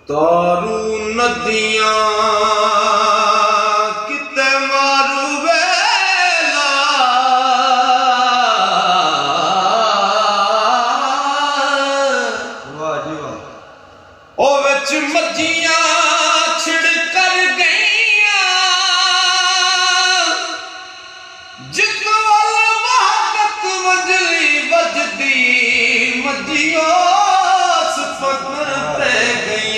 तारू नदियां किते मारू वेला ओ विच मज्जियां छिड़कर गईयां जिस वल वहदत वजली वजदी मज्जियों सुफकर पे गई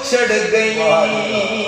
छड़ गई।